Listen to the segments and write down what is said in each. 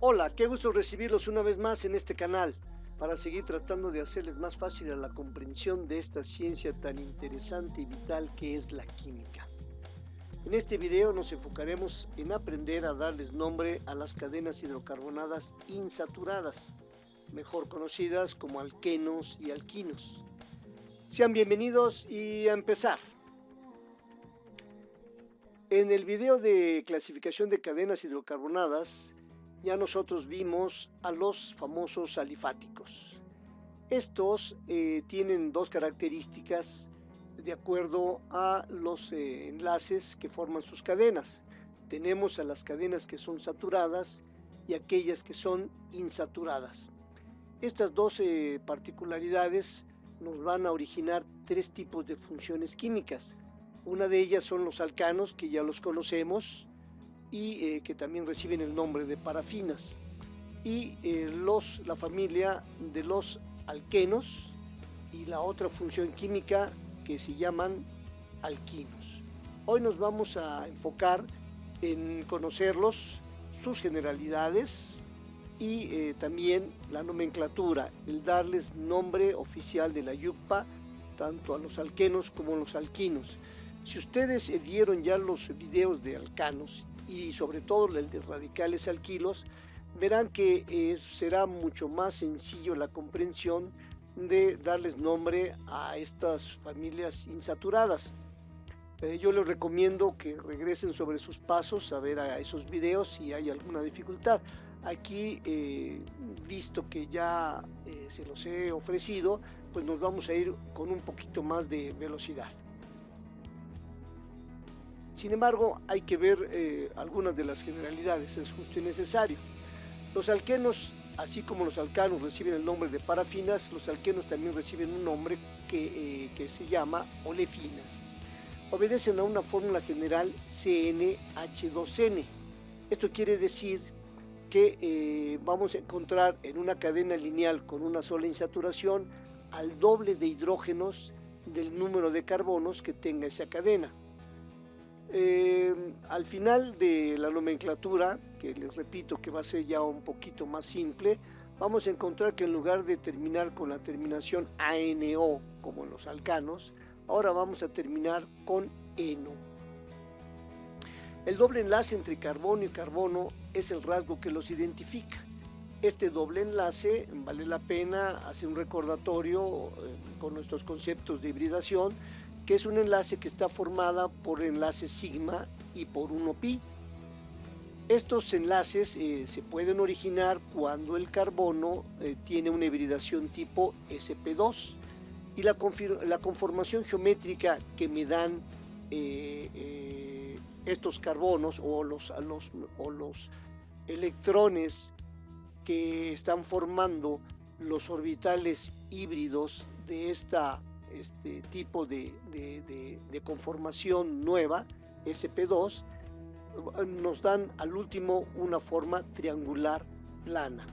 Hola, qué gusto recibirlos una vez más en este canal para seguir tratando de hacerles más fácil la comprensión de esta ciencia tan interesante y vital que es la química. En este video nos enfocaremos en aprender a darles nombre a las cadenas hidrocarbonadas insaturadas, mejor conocidas como alquenos y alquinos. Sean bienvenidos y a empezar. En el video de clasificación de cadenas hidrocarbonadas, ya nosotros vimos a los famosos alifáticos. Estos tienen dos características de acuerdo a los enlaces que forman sus cadenas. Tenemos a las cadenas que son saturadas y aquellas que son insaturadas. Estas dos particularidades nos van a originar tres tipos de funciones químicas. Una de ellas son los alcanos, que ya los conocemos, y que también reciben el nombre de parafinas, y la familia de los alquenos, y la otra función química que se llaman alquinos. Hoy nos vamos a enfocar en conocerlos, sus generalidades y también la nomenclatura, el darles nombre oficial de la YUCPA, tanto a los alquenos como a los alquinos. Si ustedes vieron ya los videos de alcanos y sobre todo el de radicales alquilos, verán que será mucho más sencillo la comprensión de darles nombre a estas familias insaturadas. Yo les recomiendo que regresen sobre sus pasos a ver a esos videos si hay alguna dificultad. Aquí, visto que ya se los he ofrecido, pues nos vamos a ir con un poquito más de velocidad. Sin embargo, hay que ver algunas de las generalidades, es justo y necesario. Los alquenos, así como los alcanos reciben el nombre de parafinas, los alquenos también reciben un nombre que se llama olefinas. Obedecen a una fórmula general CnH2n. Esto quiere decir que vamos a encontrar en una cadena lineal con una sola insaturación al doble de hidrógenos del número de carbonos que tenga esa cadena. Al final de la nomenclatura, que les repito que va a ser ya un poquito más simple, vamos a encontrar que en lugar de terminar con la terminación ANO, como en los alcanos, ahora vamos a terminar con eno. El doble enlace entre carbono y carbono es el rasgo que los identifica. Este doble enlace, vale la pena hacer un recordatorio con nuestros conceptos de hibridación, que es un enlace que está formada por enlaces sigma y por 1pi. Estos enlaces se pueden originar cuando el carbono tiene una hibridación tipo sp2, y la conformación geométrica que me dan estos carbonos o los electrones que están formando los orbitales híbridos de este tipo de conformación nueva, sp2, nos dan al último una forma triangular plana.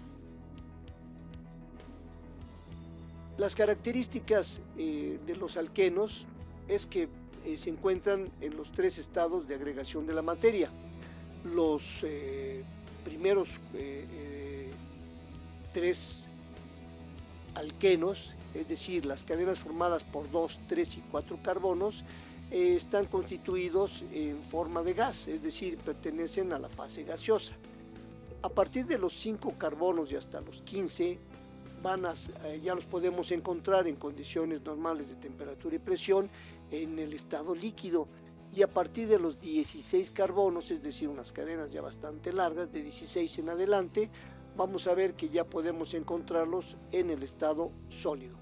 Las características de los alquenos es que se encuentran en los tres estados de agregación de la materia. Los primeros tres alquenos, es decir, las cadenas formadas por 2, 3 y 4 carbonos, están constituidos en forma de gas, es decir, pertenecen a la fase gaseosa. A partir de los 5 carbonos y hasta los 15, ya los podemos encontrar en condiciones normales de temperatura y presión en el estado líquido, y a partir de los 16 carbonos, es decir, unas cadenas ya bastante largas, de 16 en adelante, vamos a ver que ya podemos encontrarlos en el estado sólido.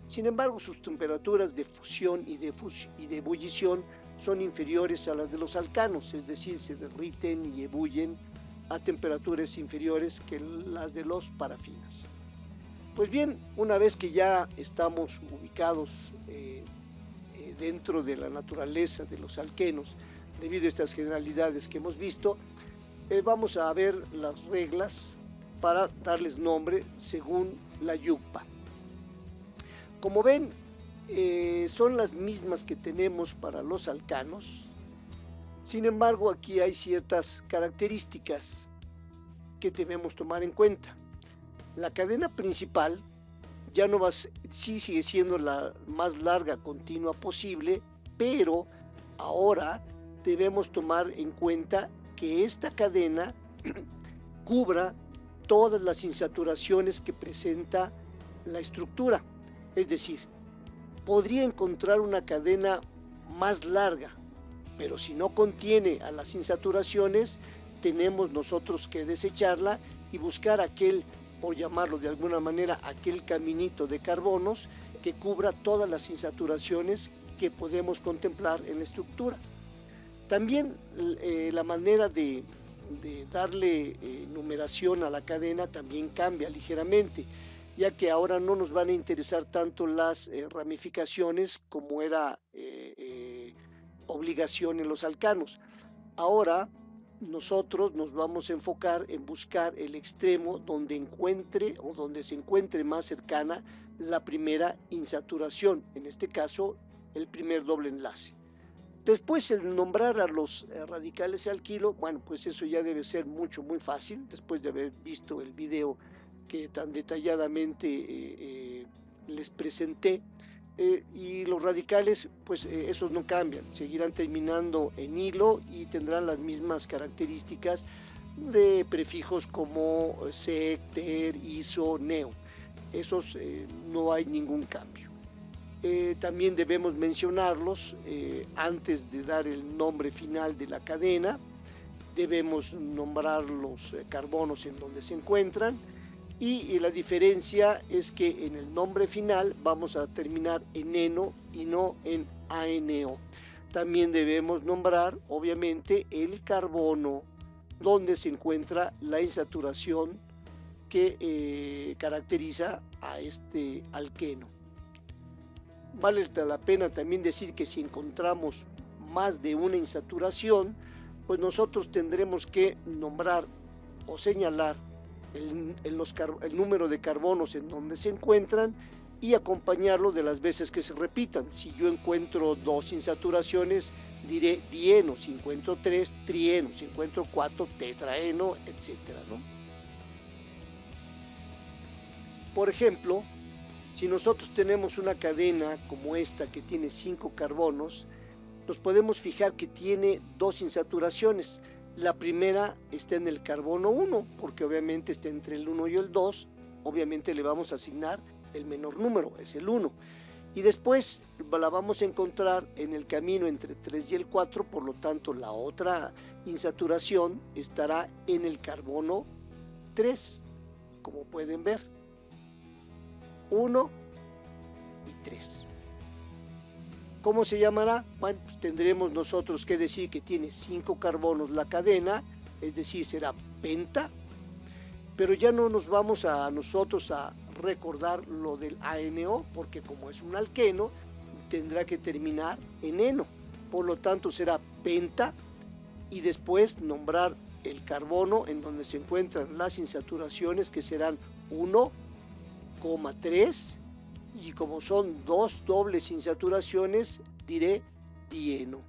Sin embargo, sus temperaturas de fusión y de ebullición son inferiores a las de los alcanos, es decir, se derriten y ebullen a temperaturas inferiores que las de los parafinas. Pues bien, una vez que ya estamos ubicados dentro de la naturaleza de los alquenos, debido a estas generalidades que hemos visto, vamos a ver las reglas para darles nombre según la YUCPA. Como ven, son las mismas que tenemos para los alcanos. Sin embargo, aquí hay ciertas características. ¿qué debemos tomar en cuenta? La cadena principal ya no va a sí sigue siendo la más larga continua posible, pero ahora debemos tomar en cuenta que esta cadena cubra todas las insaturaciones que presenta la estructura. Es decir, podría encontrar una cadena más larga, pero si no contiene a las insaturaciones, tenemos nosotros que desecharla y buscar aquel, por llamarlo de alguna manera, aquel caminito de carbonos que cubra todas las insaturaciones que podemos contemplar en la estructura. También la manera de darle numeración a la cadena también cambia ligeramente, ya que ahora no nos van a interesar tanto las ramificaciones como era obligación en los alcanos. Ahora nosotros nos vamos a enfocar en buscar el extremo donde encuentre o donde se encuentre más cercana la primera insaturación, en este caso el primer doble enlace. Después el nombrar a los radicales alquilo, bueno, pues eso ya debe ser muy fácil, después de haber visto el video que tan detalladamente les presenté. Y los radicales, pues esos no cambian, seguirán terminando en hilo y tendrán las mismas características de prefijos como sec, ter, iso, neo. Esos no hay ningún cambio. También debemos mencionarlos antes de dar el nombre final de la cadena. Debemos nombrar los carbonos en donde se encuentran. Y la diferencia es que en el nombre final vamos a terminar en eno y no en ANO. También debemos nombrar, obviamente, el carbono donde se encuentra la insaturación que caracteriza a este alqueno. Vale la pena también decir que si encontramos más de una insaturación, pues nosotros tendremos que nombrar o señalar el número de carbonos en donde se encuentran y acompañarlo de las veces que se repitan. Si yo encuentro 2 insaturaciones, diré dieno; si encuentro 3, trieno; si encuentro 4, tetraeno, etcétera, ¿no? Por ejemplo, si nosotros tenemos una cadena como esta que tiene 5 carbonos, nos podemos fijar que tiene 2 insaturaciones. La primera está en el carbono 1, porque obviamente está entre el 1 y el 2, obviamente le vamos a asignar el menor número, es el 1. Y después la vamos a encontrar en el camino entre 3 y el 4, por lo tanto la otra insaturación estará en el carbono 3, como pueden ver, 1 y 3. ¿Cómo se llamará? Bueno, pues tendremos nosotros que decir que tiene 5 carbonos la cadena, es decir, será penta, pero ya no nos vamos a nosotros a recordar lo del ANO, porque como es un alqueno, tendrá que terminar en eno, por lo tanto será penta, y después nombrar el carbono en donde se encuentran las insaturaciones, que serán 1,3, y como son 2 dobles insaturaciones, diré dieno.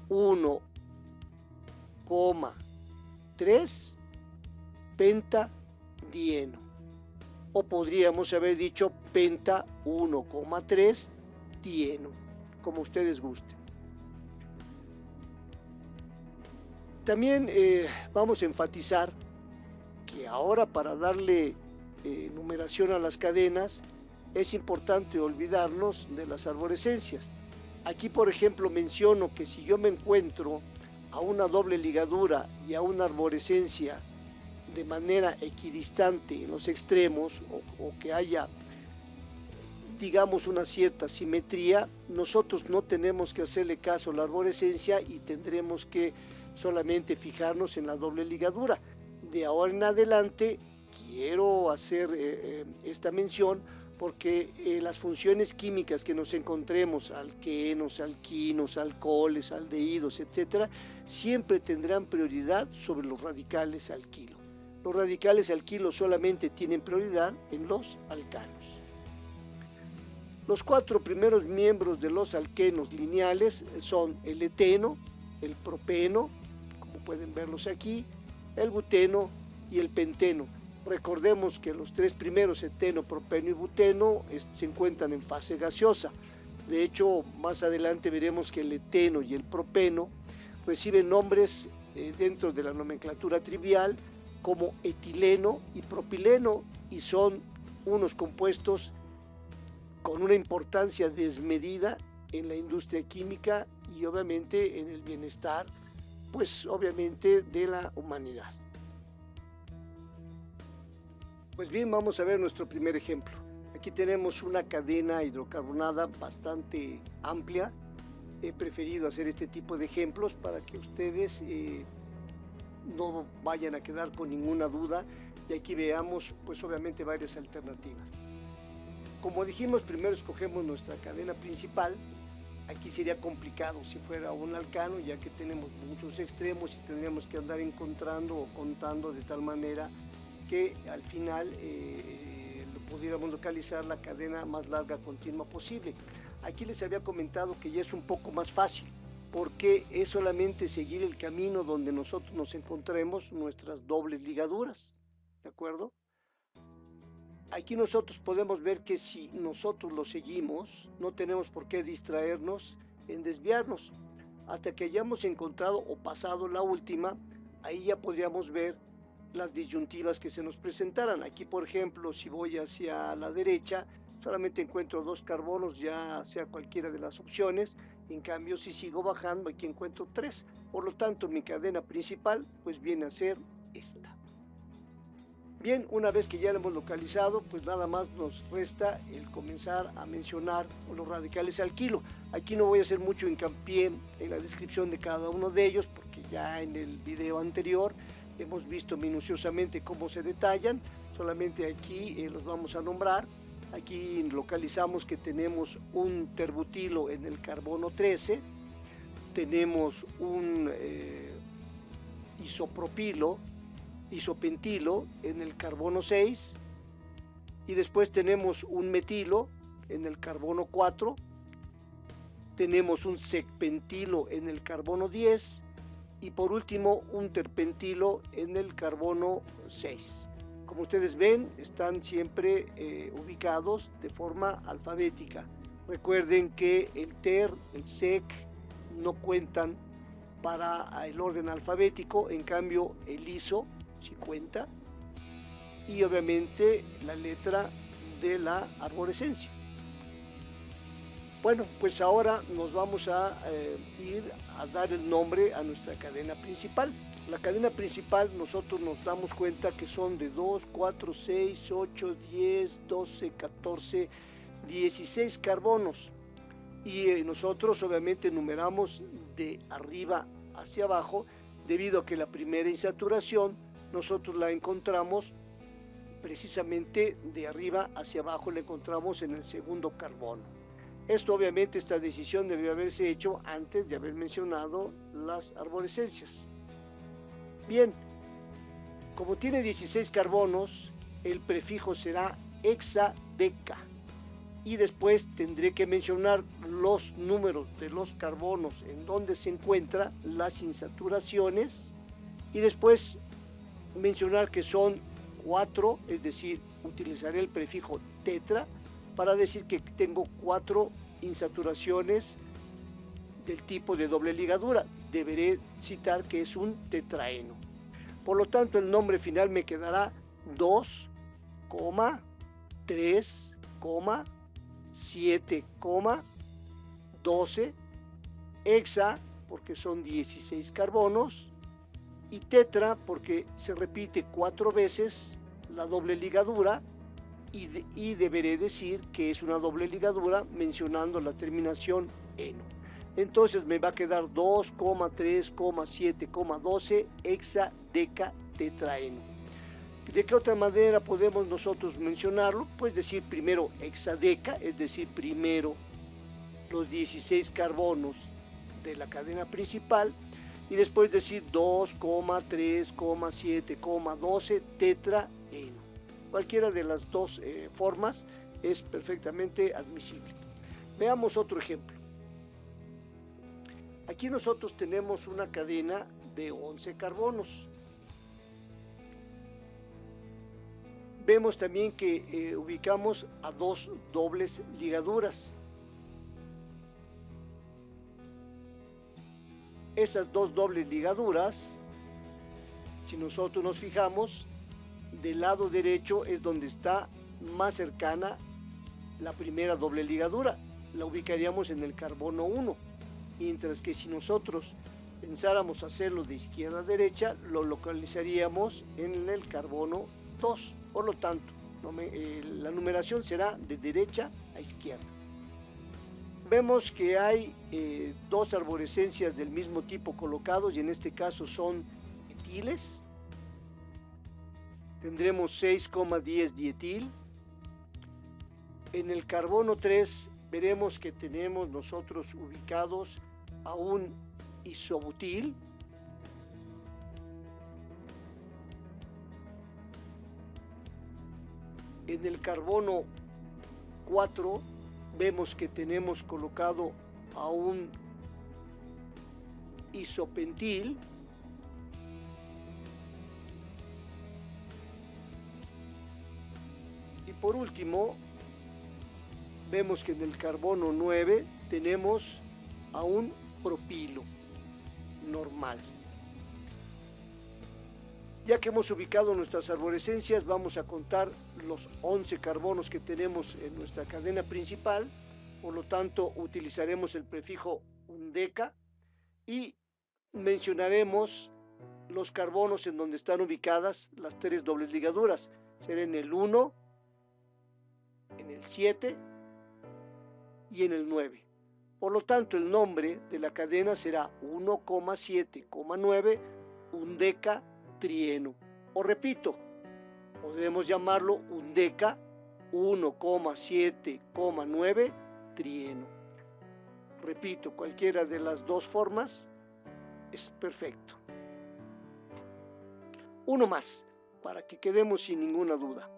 1,3 pentadieno. O podríamos haber dicho penta 1,3 dieno, como ustedes gusten. También vamos a enfatizar que ahora, para darle numeración a las cadenas, es importante olvidarnos de las arborescencias. Aquí, por ejemplo, menciono que si yo me encuentro a una doble ligadura y a una arborescencia de manera equidistante en los extremos, o que haya, digamos, una cierta simetría, nosotros no tenemos que hacerle caso a la arborescencia y tendremos que solamente fijarnos en la doble ligadura. De ahora en adelante quiero hacer esta mención porque las funciones químicas que nos encontremos, alquenos, alquinos, alcoholes, aldehídos, etcétera, siempre tendrán prioridad sobre los radicales alquilo. Los radicales alquilo solamente tienen prioridad en los alcanos. Los 4 primeros miembros de los alquenos lineales son el eteno, el propeno, como pueden verlos aquí, el buteno y el penteno. Recordemos que los tres primeros, eteno, propeno y buteno, se encuentran en fase gaseosa. De hecho, más adelante veremos que el eteno y el propeno reciben nombres dentro de la nomenclatura trivial como etileno y propileno, y son unos compuestos con una importancia desmedida en la industria química y obviamente en el bienestar, pues obviamente de la humanidad. Pues bien, vamos a ver nuestro primer ejemplo. Aquí tenemos una cadena hidrocarbonada bastante amplia. He preferido hacer este tipo de ejemplos para que ustedes no vayan a quedar con ninguna duda, y aquí veamos pues obviamente varias alternativas. Como dijimos, primero escogemos nuestra cadena principal. Aquí sería complicado si fuera un alcano, ya que tenemos muchos extremos y tendríamos que andar encontrando o contando de tal manera que al final pudiéramos localizar la cadena más larga continua posible. Aquí les había comentado que ya es un poco más fácil, porque es solamente seguir el camino donde nosotros nos encontremos nuestras dobles ligaduras, ¿de acuerdo? Aquí nosotros podemos ver que si nosotros lo seguimos, no tenemos por qué distraernos en desviarnos. Hasta que hayamos encontrado o pasado la última, ahí ya podríamos ver las disyuntivas que se nos presentaran. Aquí, por ejemplo, si voy hacia la derecha, solamente encuentro 2 carbonos, ya sea cualquiera de las opciones. En cambio, si sigo bajando, aquí encuentro 3. Por lo tanto, mi cadena principal pues viene a ser esta. Bien, una vez que ya la hemos localizado, pues nada más nos resta el comenzar a mencionar los radicales alquilo. Aquí no voy a hacer mucho hincapié en la descripción de cada uno de ellos, porque ya en el video anterior hemos visto minuciosamente cómo se detallan. Solamente aquí los vamos a nombrar. Aquí localizamos que tenemos un terbutilo en el carbono 13, tenemos un isopentilo en el carbono 6, y después tenemos un metilo en el carbono 4, tenemos un secpentilo en el carbono 10, y por último un terpentilo en el carbono 6. Como ustedes ven, están siempre ubicados de forma alfabética. Recuerden que el ter, el sec no cuentan para el orden alfabético, en cambio el iso sí cuenta, y obviamente la letra de la arborescencia. Bueno, pues ahora nos vamos a ir a dar el nombre a nuestra cadena principal. La cadena principal, nosotros nos damos cuenta que son de 2, 4, 6, 8, 10, 12, 14, 16 carbonos. Y nosotros obviamente numeramos de arriba hacia abajo, debido a que la primera insaturación nosotros la encontramos precisamente de arriba hacia abajo, la encontramos en el segundo carbono. Esto obviamente, esta decisión debió haberse hecho antes de haber mencionado las arborescencias. Bien, como tiene 16 carbonos, el prefijo será hexadeca, y después tendré que mencionar los números de los carbonos en donde se encuentran las insaturaciones, y después mencionar que son 4, es decir, utilizaré el prefijo tetra para decir que tengo 4 insaturaciones del tipo de doble ligadura. Deberé citar que es un tetraeno. Por lo tanto, el nombre final me quedará 2, 3, 7, 12, hexa porque son 16 carbonos, y tetra porque se repite 4 veces la doble ligadura, y deberé decir que es una doble ligadura mencionando la terminación eno. Entonces me va a quedar 2, 3, 7, 12 hexadecatetraeno. ¿De qué otra manera podemos nosotros mencionarlo? Pues decir primero hexadeca, es decir, primero los 16 carbonos de la cadena principal, y después decir 2, 3, 7, 12 tetraeno. Cualquiera de las dos formas es perfectamente admisible. Veamos otro ejemplo. Aquí nosotros tenemos una cadena de 11 carbonos. Vemos también que ubicamos a dos dobles ligaduras. Esas dos dobles ligaduras, si nosotros nos fijamos, del lado derecho es donde está más cercana la primera doble ligadura. La ubicaríamos en el carbono 1, mientras que si nosotros pensáramos hacerlo de izquierda a derecha, lo localizaríamos en el carbono 2. Por lo tanto, la numeración será de derecha a izquierda. Vemos que hay dos arborescencias del mismo tipo colocados, y en este caso son etiles. Tendremos 6,10 dietil. En el carbono 3 veremos que tenemos nosotros ubicados a un isobutil. En el carbono 4 vemos que tenemos colocado a un isopentil. Y por último, vemos que en el carbono 9 tenemos a un propilo normal. Ya que hemos ubicado nuestras arborescencias, vamos a contar los 11 carbonos que tenemos en nuestra cadena principal. Por lo tanto, utilizaremos el prefijo undeca y mencionaremos los carbonos en donde están ubicadas las tres dobles ligaduras. Será en el 1, en el 7 y en el 9. Por lo tanto, el nombre de la cadena será 1,7,9 undeca trieno. O repito, podemos llamarlo undeca 1,7,9 trieno. Repito, cualquiera de las dos formas es perfecto. Uno más, para que quedemos sin ninguna duda.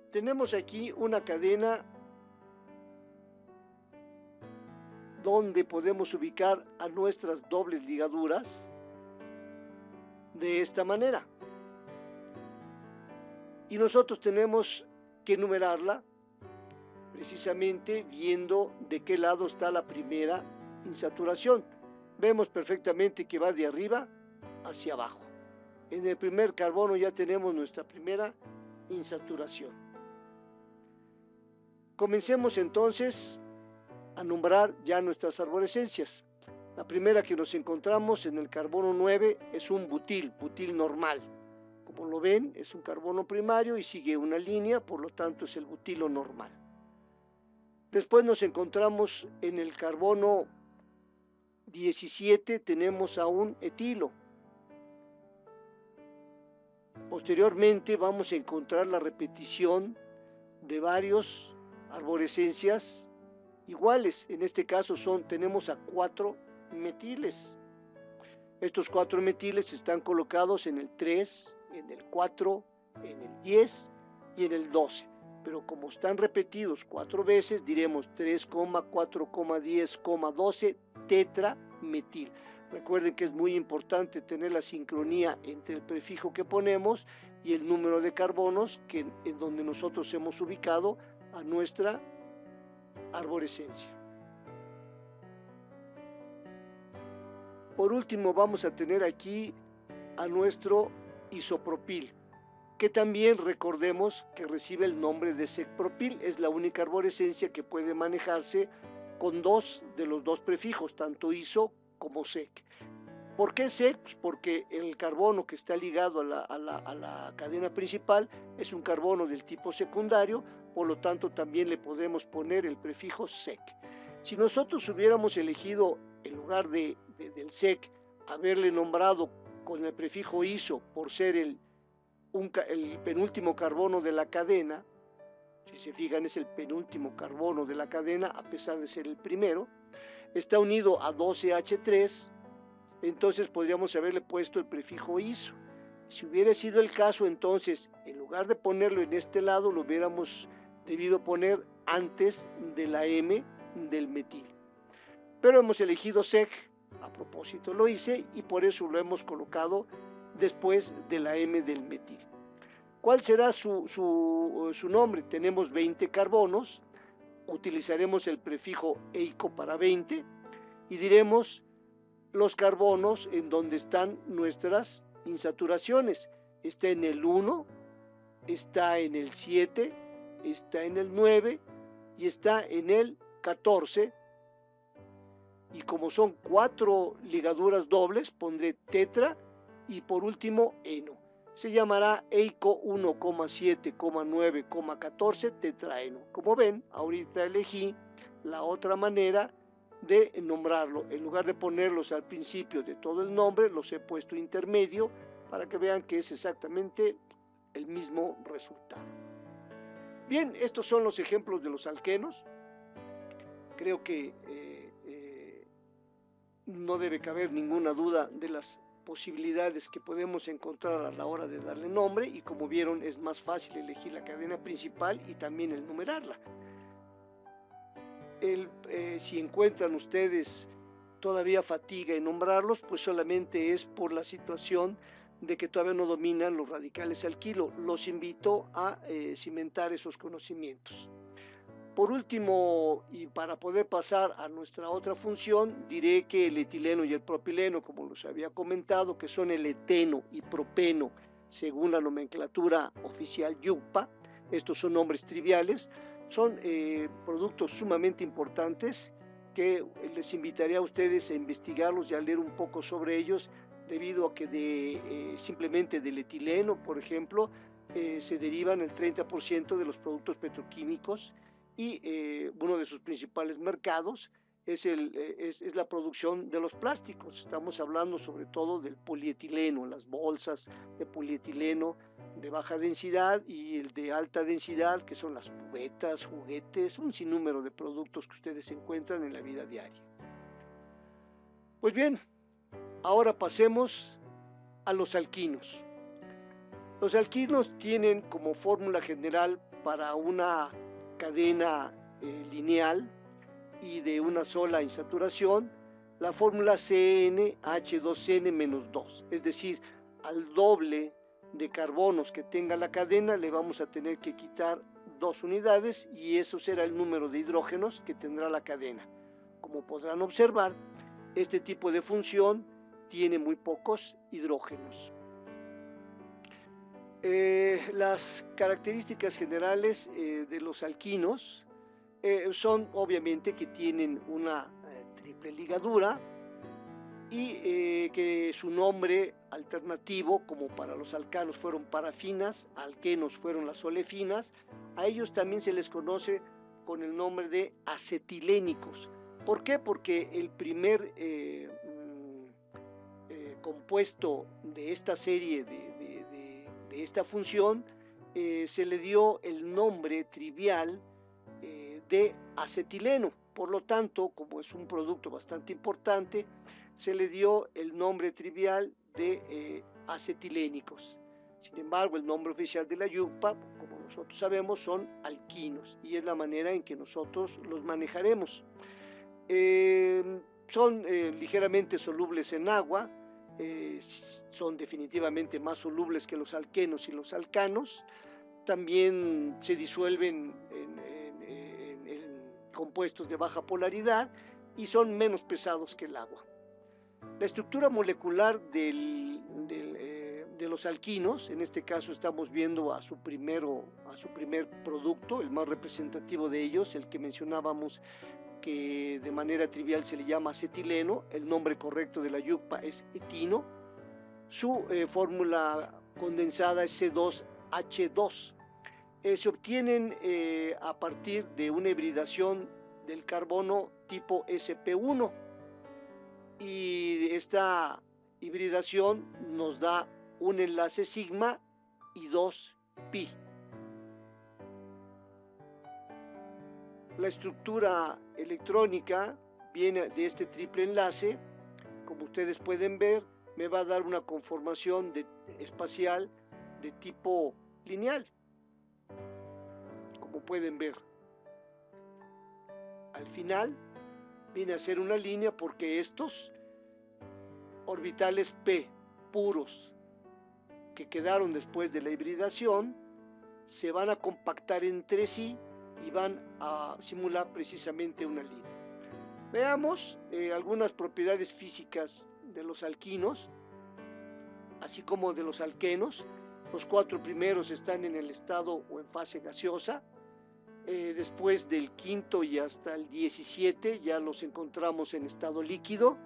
Tenemos aquí una cadena donde podemos ubicar a nuestras dobles ligaduras de esta manera. Y nosotros tenemos que numerarla precisamente viendo de qué lado está la primera insaturación. Vemos perfectamente que va de arriba hacia abajo. En el primer carbono ya tenemos nuestra primera insaturación. Comencemos entonces a nombrar ya nuestras arborescencias. La primera que nos encontramos en el carbono 9 es un butil normal. Como lo ven, es un carbono primario y sigue una línea, por lo tanto es el butilo normal. Después nos encontramos en el carbono 17, tenemos a un etilo. Posteriormente vamos a encontrar la repetición de varios arborescencias iguales. En este caso tenemos a 4 metiles. Estos 4 metiles están colocados en el 3, en el 4, en el 10 y en el 12. Pero como están repetidos 4 veces, diremos 3,4,10,12 tetrametil. Recuerden que es muy importante tener la sincronía entre el prefijo que ponemos y el número de carbonos en donde nosotros hemos ubicado a nuestra arborescencia. Por último, vamos a tener aquí a nuestro isopropil, que también recordemos que recibe el nombre de secpropil. Es la única arborescencia que puede manejarse con dos de los dos prefijos, tanto iso como sec. ¿Por qué sec? Pues porque el carbono que está ligado a la cadena principal es un carbono del tipo secundario, por lo tanto también le podemos poner el prefijo sec. Si nosotros hubiéramos elegido, en lugar del sec, haberle nombrado con el prefijo iso por ser el penúltimo carbono de la cadena, si se fijan es el penúltimo carbono de la cadena a pesar de ser el primero, está unido a 12H3, entonces podríamos haberle puesto el prefijo iso. Si hubiera sido el caso, entonces en lugar de ponerlo en este lado, lo hubiéramos debido poner antes de la M del metil. Pero hemos elegido sec, a propósito lo hice, y por eso lo hemos colocado después de la M del metil. ¿Cuál será su nombre? Tenemos 20 carbonos, utilizaremos el prefijo eico para 20 y diremos los carbonos en donde están nuestras insaturaciones. Está en el 1, está en el 7, está en el 9 y está en el 14. Y como son 4 ligaduras dobles, pondré tetra y por último eno. Se llamará eico 1,7,9,14 tetraeno. Como ven, ahorita elegí la otra manera de nombrarlo. En lugar de ponerlos al principio de todo el nombre, los he puesto intermedio para que vean que es exactamente el mismo resultado. Bien, estos son los ejemplos de los alquenos. Creo que no debe caber ninguna duda de las posibilidades que podemos encontrar a la hora de darle nombre, y como vieron es más fácil elegir la cadena principal y también el numerarla. Si encuentran ustedes todavía fatiga en nombrarlos, pues solamente es por la situación de que todavía no dominan los radicales alquilo. Los invito a cimentar esos conocimientos. Por último, y para poder pasar a nuestra otra función, diré que el etileno y el propileno, como los había comentado, que son el eteno y propeno, según la nomenclatura oficial YUPA, estos son nombres triviales, son productos sumamente importantes que les invitaría a ustedes a investigarlos y a leer un poco sobre ellos, debido a que simplemente del etileno, por ejemplo, se derivan el 30% de los productos petroquímicos, y uno de sus principales mercados es la producción de los plásticos. Estamos hablando sobre todo del polietileno, las bolsas de polietileno de baja densidad y el de alta densidad, que son las cubetas, juguetes, un sinnúmero de productos que ustedes encuentran en la vida diaria. Pues bien, ahora pasemos a los alquinos. Los alquinos tienen como fórmula general para una cadena lineal y de una sola insaturación la fórmula CnH2n-2, es decir, al doble de carbonos que tenga la cadena le vamos a tener que quitar 2 unidades y eso será el número de hidrógenos que tendrá la cadena. Como podrán observar, este tipo de función tiene muy pocos hidrógenos. Las características generales de los alquinos son obviamente que tienen una triple ligadura y que su nombre alternativo, como para los alcanos fueron parafinas, alquenos fueron las olefinas, a ellos también se les conoce con el nombre de acetilénicos. ¿Por qué? Porque el primer compuesto de esta serie de esta función se le dio el nombre trivial de acetileno. Por lo tanto, como es un producto bastante importante, se le dio el nombre trivial de acetilénicos. Sin embargo, el nombre oficial de la YUPA, como nosotros sabemos, son alquinos y es la manera en que nosotros los manejaremos. Son ligeramente solubles en agua, son definitivamente más solubles que los alquenos y los alcanos. También se disuelven en compuestos de baja polaridad y son menos pesados que el agua. La estructura molecular de los alquinos, en este caso estamos viendo a su primer producto, el más representativo de ellos, el que mencionábamos que de manera trivial se le llama acetileno. El nombre correcto de la YUPA es etino. Su fórmula condensada es C2H2. Se obtienen a partir de una hibridación del carbono tipo sp1, y esta hibridación nos da un enlace sigma y 2 pi. La estructura electrónica viene de este triple enlace. Como ustedes pueden ver, me va a dar una conformación espacial de tipo lineal. Como pueden ver, al final viene a ser una línea porque estos orbitales p puros que quedaron después de la hibridación se van a compactar entre sí y van a simular precisamente una línea. Veamos algunas propiedades físicas de los alquinos, así como de los alquenos. Los 4 primeros están en el estado o en fase gaseosa. Después del quinto y hasta el 17 ya los encontramos en estado líquido.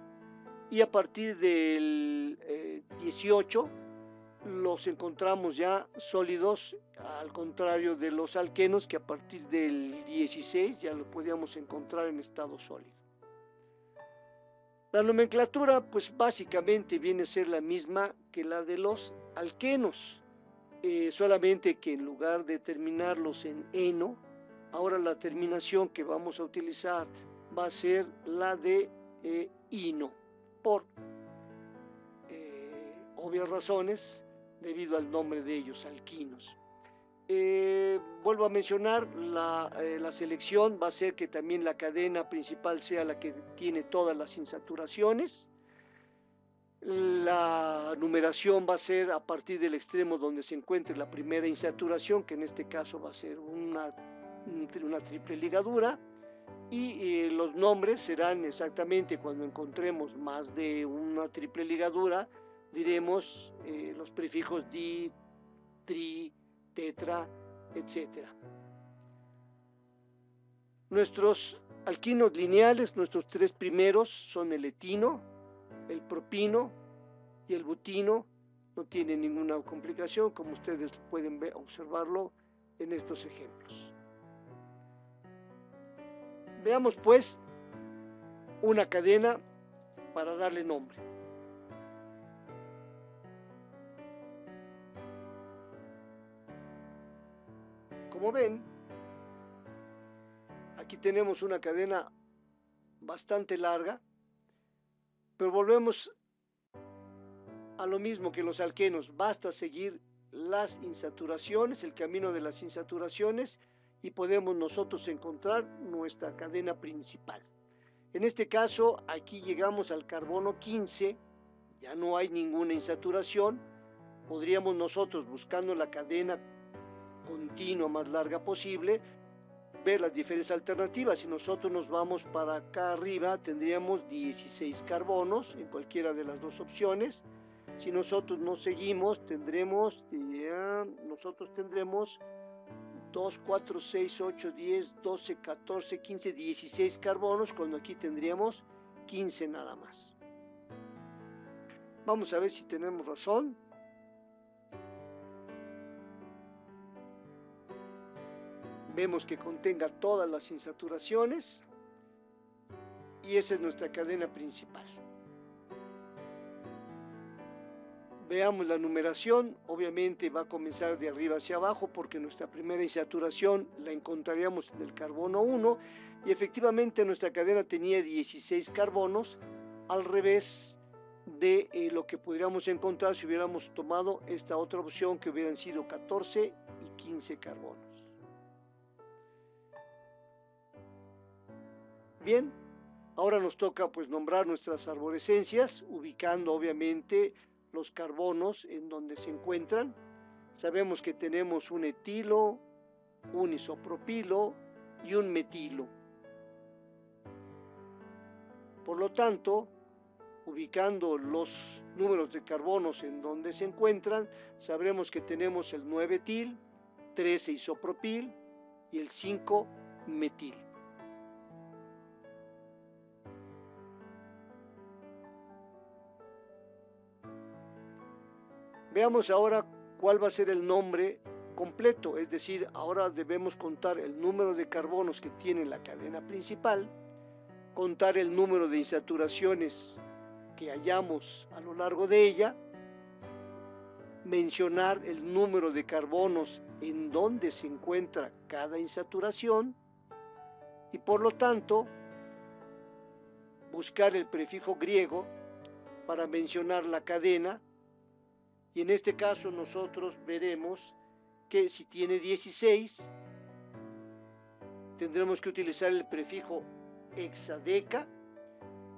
Y a partir del 18 los encontramos ya sólidos, al contrario de los alquenos, que a partir del 16 ya lo podíamos encontrar en estado sólido. La nomenclatura pues básicamente viene a ser la misma que la de los alquenos, solamente que en lugar de terminarlos en eno, ahora la terminación que vamos a utilizar va a ser la de ino, por obvias razones, debido al nombre de ellos, alquinos. Vuelvo a mencionar, la selección va a ser que también la cadena principal sea la que tiene todas las insaturaciones. La numeración va a ser a partir del extremo donde se encuentre la primera insaturación, que en este caso va a ser una triple ligadura, y los nombres serán exactamente cuando encontremos más de una triple ligadura, diremos los prefijos di, tri, tetra, etc. Nuestros alquinos lineales, nuestros 3 primeros son el etino, el propino y el butino. No tienen ninguna complicación, como ustedes pueden observarlo en estos ejemplos. Veamos pues una cadena para darle nombre. Como ven, aquí tenemos una cadena bastante larga, pero volvemos a lo mismo que los alquenos. Basta seguir las insaturaciones, el camino de las insaturaciones, y podemos nosotros encontrar nuestra cadena principal. En este caso, aquí llegamos al carbono 15, ya no hay ninguna insaturación. Podríamos nosotros, buscando la cadena continua más larga posible, ver las diferentes alternativas. Si nosotros nos vamos para acá arriba, tendríamos 16 carbonos en cualquiera de las dos opciones. Si nosotros nos seguimos, tendremos 2, 4, 6, 8, 10, 12, 14, 15, 16 carbonos, cuando aquí tendríamos 15 nada más. Vamos a ver si tenemos razón. Vemos que contenga todas las insaturaciones y esa es nuestra cadena principal. Veamos la numeración. Obviamente va a comenzar de arriba hacia abajo porque nuestra primera insaturación la encontraríamos en el carbono 1 y efectivamente nuestra cadena tenía 16 carbonos, al revés de lo que podríamos encontrar si hubiéramos tomado esta otra opción, que hubieran sido 14 y 15 carbonos. Bien, ahora nos toca pues nombrar nuestras arborescencias, ubicando obviamente los carbonos en donde se encuentran. Sabemos que tenemos un etilo, un isopropilo y un metilo. Por lo tanto, ubicando los números de carbonos en donde se encuentran, sabremos que tenemos el 9-etil, 13 isopropil y el 5-metil. Veamos ahora cuál va a ser el nombre completo, es decir, ahora debemos contar el número de carbonos que tiene la cadena principal, contar el número de insaturaciones que hallamos a lo largo de ella, mencionar el número de carbonos en donde se encuentra cada insaturación y por lo tanto buscar el prefijo griego para mencionar la cadena. Y en este caso nosotros veremos que si tiene 16, tendremos que utilizar el prefijo hexadeca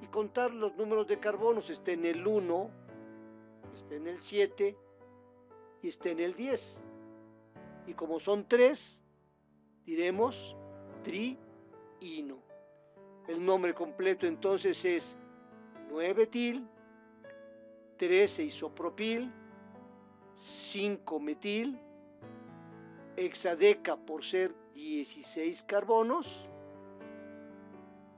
y contar los números de carbonos. Está en el 1, está en el 7, y está en el 10. Y como son 3, diremos triino. El nombre completo entonces es 9-etil, 13-isopropil, 5-metil, hexadeca por ser 16 carbonos,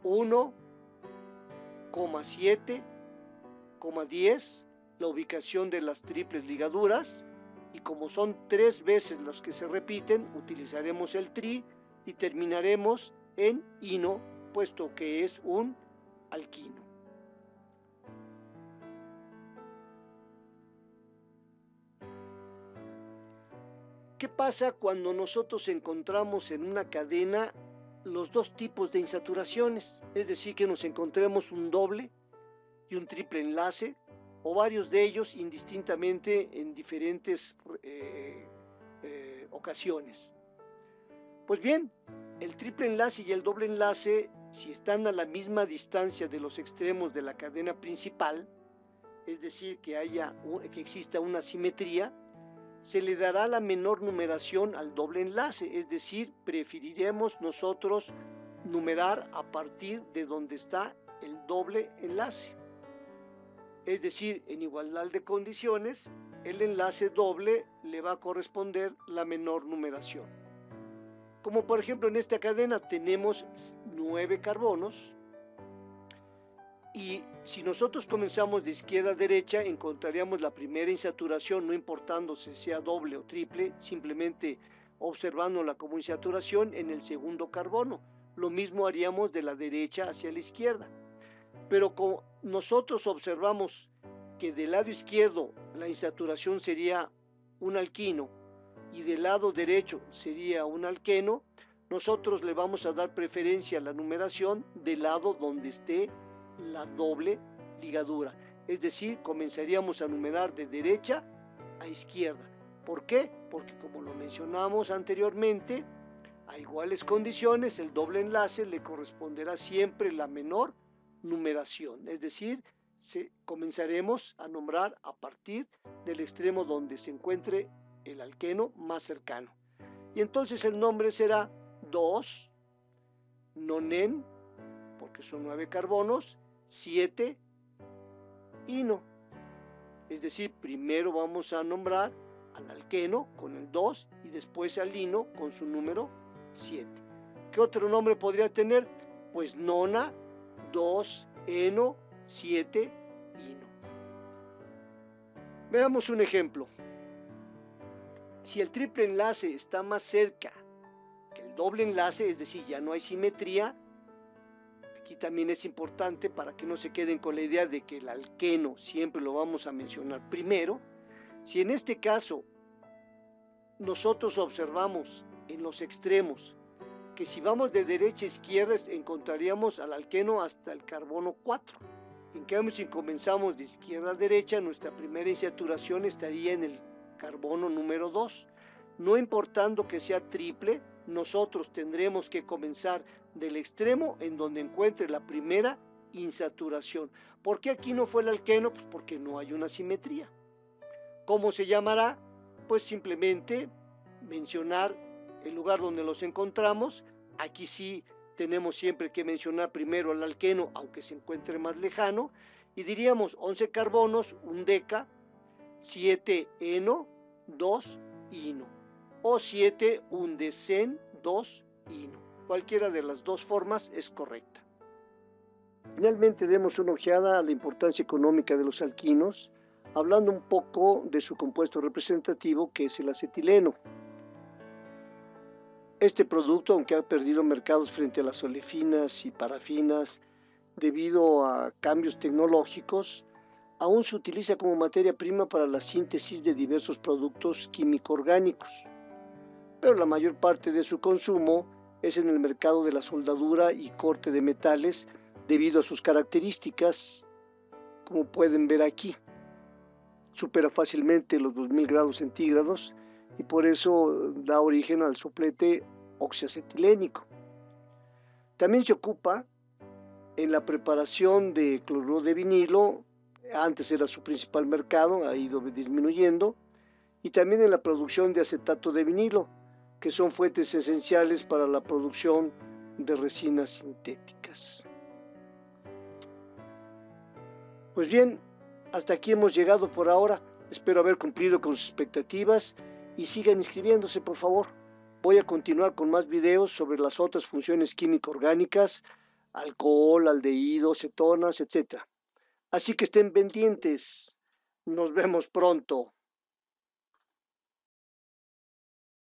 1,7,10, la ubicación de las triples ligaduras, y como son 3 veces los que se repiten, utilizaremos el tri y terminaremos en ino, puesto que es un alquino. ¿Qué pasa cuando nosotros encontramos en una cadena los dos tipos de insaturaciones? Es decir, que nos encontremos un doble y un triple enlace, o varios de ellos indistintamente en diferentes ocasiones. Pues bien, el triple enlace y el doble enlace, si están a la misma distancia de los extremos de la cadena principal, es decir, que exista una simetría, se le dará la menor numeración al doble enlace, es decir, preferiremos nosotros numerar a partir de donde está el doble enlace. Es decir, en igualdad de condiciones, el enlace doble le va a corresponder la menor numeración. Como por ejemplo en esta cadena tenemos 9 carbonos, y si nosotros comenzamos de izquierda a derecha, encontraríamos la primera insaturación, no importando si sea doble o triple, simplemente observándola como insaturación en el segundo carbono. Lo mismo haríamos de la derecha hacia la izquierda. Pero como nosotros observamos que del lado izquierdo la insaturación sería un alquino y del lado derecho sería un alqueno, nosotros le vamos a dar preferencia a la numeración del lado donde esté la doble ligadura. Es decir, comenzaríamos a numerar de derecha a izquierda. ¿Por qué? Porque como lo mencionamos anteriormente, a iguales condiciones el doble enlace le corresponderá siempre la menor numeración. Es decir, comenzaremos a nombrar a partir del extremo donde se encuentre el alqueno más cercano. Y entonces el nombre será 2, nonen, porque son 9 carbonos, 7, ino. Es decir, primero vamos a nombrar al alqueno con el 2 y después al ino con su número 7. ¿Qué otro nombre podría tener? Pues nona, 2, eno, 7, ino. Veamos un ejemplo. Si el triple enlace está más cerca que el doble enlace, es decir, ya no hay simetría, aquí también es importante para que no se queden con la idea de que el alqueno siempre lo vamos a mencionar primero. Si en este caso nosotros observamos en los extremos que si vamos de derecha a izquierda encontraríamos al alqueno hasta el carbono 4. En cambio, si comenzamos de izquierda a derecha, nuestra primera insaturación estaría en el carbono número 2. No importando que sea triple, nosotros tendremos que comenzar del extremo en donde encuentre la primera insaturación. ¿Por qué aquí no fue el alqueno? Pues porque no hay una simetría. ¿Cómo se llamará? Pues simplemente mencionar el lugar donde los encontramos. Aquí sí tenemos siempre que mencionar primero al alqueno, aunque se encuentre más lejano, y diríamos 11 carbonos, 1 deca, 7 eno, 2 ino, o 7 undecen, 2 ino. Cualquiera de las dos formas es correcta. Finalmente demos una ojeada a la importancia económica de los alquinos, hablando un poco de su compuesto representativo, que es el acetileno. Este producto, aunque ha perdido mercados frente a las olefinas y parafinas debido a cambios tecnológicos, aún se utiliza como materia prima para la síntesis de diversos productos químico-orgánicos, pero la mayor parte de su consumo es en el mercado de la soldadura y corte de metales debido a sus características, como pueden ver aquí. Supera fácilmente los 2000 grados centígrados y por eso da origen al soplete oxiacetilénico. También se ocupa en la preparación de cloruro de vinilo. Antes era su principal mercado, ha ido disminuyendo, y también en la producción de acetato de vinilo, que son fuentes esenciales para la producción de resinas sintéticas. Pues bien, hasta aquí hemos llegado por ahora. Espero haber cumplido con sus expectativas y sigan inscribiéndose, por favor. Voy a continuar con más videos sobre las otras funciones químico-orgánicas, alcohol, aldehídos, cetonas, etc. Así que estén pendientes. Nos vemos pronto.